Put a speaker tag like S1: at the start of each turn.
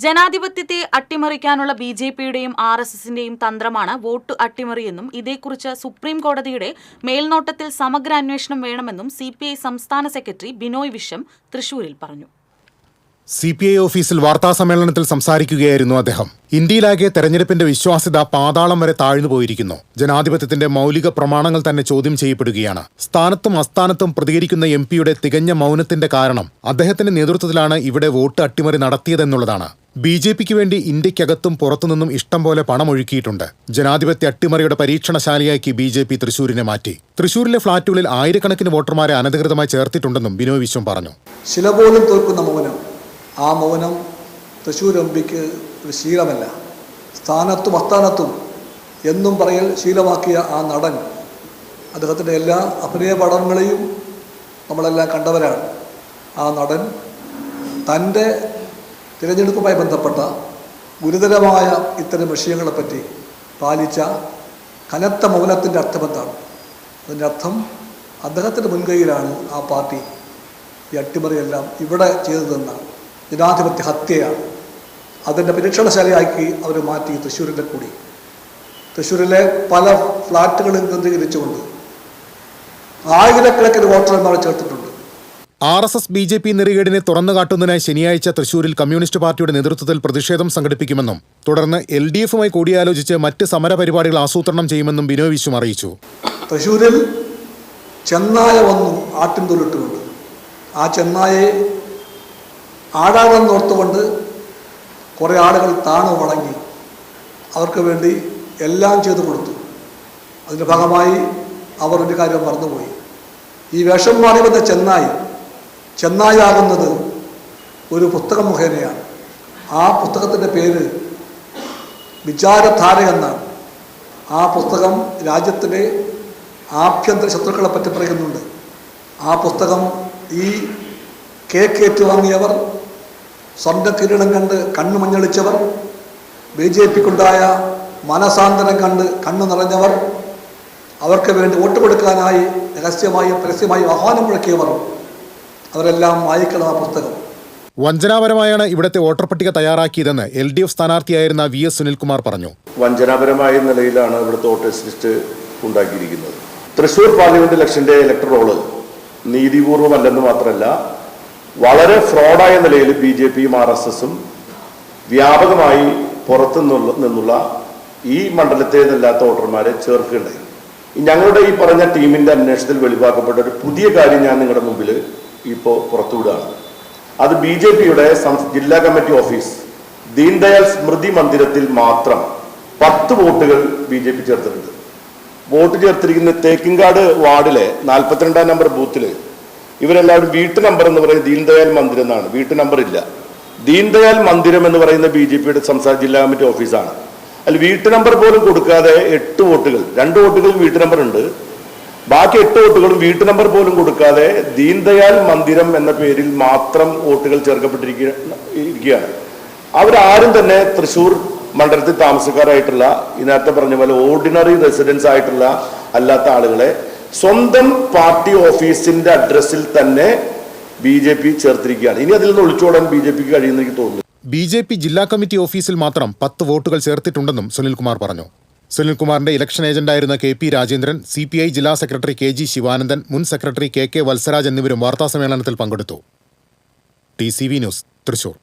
S1: ജനാധിപത്യത്തെ അട്ടിമറിക്കാനുള്ള ബിജെപിയുടെയും ആർഎസ്എസിന്റെയും തന്ത്രമാണ് വോട്ട് അട്ടിമറിയെന്നും ഇതേക്കുറിച്ച് സുപ്രീം കോടതിയുടെ മേൽനോട്ടത്തിൽ സമഗ്ര അന്വേഷണം വേണമെന്നും സിപിഐ സംസ്ഥാന സെക്രട്ടറി ബിനോയ് വിശ്വം തൃശൂരിൽ പറഞ്ഞു.
S2: സിപിഐ ഓഫീസിൽ വാർത്താസമ്മേളനത്തിൽ സംസാരിക്കുകയായിരുന്നു അദ്ദേഹം. ഇന്ത്യയിലാകെ തെരഞ്ഞെടുപ്പിന്റെ വിശ്വാസ്യത പാതാളം വരെ താഴ്ന്നു പോയിരിക്കുന്നു. ജനാധിപത്യത്തിന്റെ മൗലിക പ്രമാണങ്ങൾ തന്നെ ചോദ്യം ചെയ്യപ്പെടുകയാണ്. സ്ഥാനത്തും അസ്ഥാനത്തും പ്രതികരിക്കുന്ന എംപിയുടെ തികഞ്ഞ മൗനത്തിന്റെ കാരണം അദ്ദേഹത്തിന്റെ നേതൃത്വത്തിലാണ് ഇവിടെ വോട്ട് അട്ടിമറി നടത്തിയതെന്നുള്ളതാണ്. ബിജെപിക്ക് വേണ്ടി ഇന്ത്യക്കകത്തും പുറത്തുനിന്നും ഇഷ്ടം പോലെ പണമൊഴുക്കിയിട്ടുണ്ട്. ജനാധിപത്യ അട്ടിമറിയുടെ പരീക്ഷണശാലയാക്കി ബിജെപി തൃശൂരിനെ മാറ്റി. തൃശൂരിലെ ഫ്ളാറ്റുകളിൽ ആയിരക്കണക്കിന് വോട്ടർമാരെ അനധികൃതമായി ചേർത്തിട്ടുണ്ടെന്നും ബിനോയ് വിശ്വം പറഞ്ഞു.
S3: ശില പോലും തോൽക്കുന്ന മൗനം, ആ മൗനം തൃശ്ശൂർ എംപിക്ക് ഒരു ശീലമല്ല. സ്ഥാനത്തും അസ്ഥാനത്തും എന്നും പറയൽ ശീലമാക്കിയ ആ നടൻ, അദ്ദേഹത്തിൻ്റെ എല്ലാ അഭിനയ പഠനങ്ങളെയും നമ്മളെല്ലാം കണ്ടവരാണ്. ആ നടൻ തൻ്റെ തിരഞ്ഞെടുപ്പുമായി ബന്ധപ്പെട്ട ഗുരുതരമായ ഇത്തരം വിഷയങ്ങളെപ്പറ്റി പാലിച്ച കനത്ത മൗനത്തിൻ്റെ അർത്ഥമെന്താണ്? അതിൻ്റെ അർത്ഥം അദ്ദേഹത്തിൻ്റെ മുൻകൈയിലാണ് ആ പാർട്ടി ഈ അട്ടിമറിയെല്ലാം ഇവിടെ ചെയ്തതെന്നാണ്. ജനാധിപത്യ ഹത്യയാണ്. അതിൻ്റെ പരീക്ഷണശാലയാക്കി അവർ മാറ്റി തൃശ്ശൂരിലെ കൂടി. തൃശ്ശൂരിലെ പല ഫ്ലാറ്റുകളും കേന്ദ്രീകരിച്ചുകൊണ്ട് ആയിരക്കണക്കിന് വോട്ടർമാരെ ചേർത്തിട്ടുണ്ട്.
S2: ആർഎസ്എസ് ബിജെപി നെറികേടിനെ തുറന്നുകാട്ടുന്നതിനായി ശനിയാഴ്ച തൃശൂരിൽ കമ്മ്യൂണിസ്റ്റ് പാർട്ടിയുടെ നേതൃത്വത്തിൽ പ്രതിഷേധം സംഘടിപ്പിക്കുമെന്നും തുടർന്ന് LDFുമായി കൂടിയാലോചിച്ച് മറ്റ് സമരപരിപാടികൾ ആസൂത്രണം ചെയ്യുമെന്നും ബിനോയ് വിശ്വം അറിയിച്ചു.
S3: തൃശ്ശൂരിൽ ചെന്നായ വന്നു ആട്ടിൻ തൊലിട്ടുകൊണ്ട് ആ ചെന്നായെ ആടാണെന്നോർത്തുകൊണ്ട് കുറേ ആളുകൾ താണു വണങ്ങി അവർക്ക് വേണ്ടി എല്ലാം ചെയ്തു കൊടുത്തു. അതിൻ്റെ ഭാഗമായി അവർ ഒരു കാര്യം മറന്നുപോയി. ഈ വേഷം മാറി വന്ന ചെന്നായാകുന്നത് ഒരു പുസ്തകം മുഖേനയാണ്. ആ പുസ്തകത്തിൻ്റെ പേര് വിചാരധാര എന്നാണ്. ആ പുസ്തകം രാജ്യത്തിലെ ആഭ്യന്തര ശത്രുക്കളെ പറ്റി പറയുന്നുണ്ട്. ആ പുസ്തകം ഈ കേക്കേറ്റ് വാങ്ങിയവർ, സ്വന്തം കിരീടം കണ്ട് കണ്ണു മഞ്ഞളിച്ചവർ, BJPക്കുണ്ടായ മനസാന്തരം കണ്ട് കണ്ണു നിറഞ്ഞവർ, അവർക്ക് വേണ്ടി വോട്ട് കൊടുക്കാനായി രഹസ്യമായും പരസ്യമായും ആഹ്വാനം മുഴക്കിയവർ, അവരെല്ലാം വായിക്കണം ആ പുസ്തകം.
S2: വഞ്ചനാപരമായാണ് ഇവിടുത്തെ വോട്ടർ പട്ടിക തയ്യാറാക്കിയതെന്ന് LDF സ്ഥാനാർത്ഥിയായിരുന്ന VS സുനിൽകുമാർ പറഞ്ഞു.
S4: വഞ്ചനാപരമായ നിലയിലാണ് ഇവിടുത്തെ വോട്ടേഴ്സ് ലിസ്റ്റ് ഉണ്ടാക്കിയിരിക്കുന്നത്. തൃശൂർ പാർലമെന്റ് ഇലക്ഷന്റെ ഇലക്ടർ റോള് നീതിപൂർവമല്ലെന്ന് മാത്രമല്ല, വളരെ ഫ്രോഡായ നിലയിൽ BJPയും RSSും വ്യാപകമായി പുറത്തു നിന്നുള്ള ഈ മണ്ഡലത്തേതല്ലാത്ത വോട്ടർമാരെ ചേർക്കുകയുണ്ടായി. ഞങ്ങളുടെ ഈ പറഞ്ഞ ടീമിന്റെ അന്വേഷണത്തിൽ വെളിവാക്കപ്പെട്ട ഒരു പുതിയ കാര്യം ഞാൻ നിങ്ങളുടെ മുമ്പിൽ ഇപ്പോൾ പുറത്തുവിടുകയാണ്. അത് BJPയുടെ ജില്ലാ കമ്മിറ്റി ഓഫീസ് ദീൻദയാൽ സ്മൃതി മന്ദിരത്തിൽ മാത്രം 10 വോട്ടുകൾ BJP ചേർത്തിട്ടുണ്ട്. വോട്ട് ചേർത്തിരിക്കുന്ന തേക്കിൻകാട് വാർഡിലെ 42-ാം നമ്പർ ബൂത്തിൽ ഇവരെല്ലാവരും വീട്ടു നമ്പർ എന്ന് പറയുന്നത് ദീൻദയാൽ മന്ദിരം എന്നാണ്. വീട്ടു നമ്പർ ഇല്ല. ദീൻദയാൽ മന്ദിരം എന്ന് പറയുന്ന BJPയുടെ സംസ്ഥാന ജില്ലാ കമ്മിറ്റി ഓഫീസാണ്. അതിൽ വീട്ടു നമ്പർ പോലും കൊടുക്കാതെ 8 വോട്ടുകൾ, 2 വോട്ടുകളും വീട്ടു നമ്പർ ഉണ്ട്, ബാക്കി 8 വോട്ടുകളും വീട്ടു നമ്പർ പോലും കൊടുക്കാതെ ദീൻദയാൽ മന്ദിരം എന്ന പേരിൽ മാത്രം വോട്ടുകൾ ചേർക്കപ്പെട്ടിരിക്കുകയാണ്. അവരാരും തന്നെ തൃശ്ശൂർ മണ്ഡലത്തിൽ താമസക്കാരായിട്ടുള്ള, ഈ നേരത്തെ പറഞ്ഞ പോലെ ഓർഡിനറി റെസിഡൻസ് ആയിട്ടുള്ള അല്ലാത്ത ആളുകളെ സ്വന്തം പാർട്ടി ഓഫീസിന്റെ അഡ്രസ്സിൽ തന്നെ BJP ചേർത്തിരിക്കുകയാണ്. ഇനി അതിൽ നിന്ന് ഒളിച്ചോടാൻ BJPക്ക് കഴിയുമെന്ന് എനിക്ക് തോന്നുന്നു.
S2: BJP ജില്ലാ കമ്മിറ്റി ഓഫീസിൽ മാത്രം 10 വോട്ടുകൾ ചേർത്തിട്ടുണ്ടെന്നും സുനിൽകുമാർ പറഞ്ഞു. സുനിൽകുമാറിന്റെ ഇലക്ഷൻ ഏജന്റായിരുന്ന KP രാജേന്ദ്രൻ, CPI ജില്ലാ സെക്രട്ടറി KG ശിവാനന്ദൻ, മുൻ സെക്രട്ടറി KK വത്സരാജ് എന്നിവരും വാർത്താസമ്മേളനത്തിൽ പങ്കെടുത്തു. TCV news, Thrissur.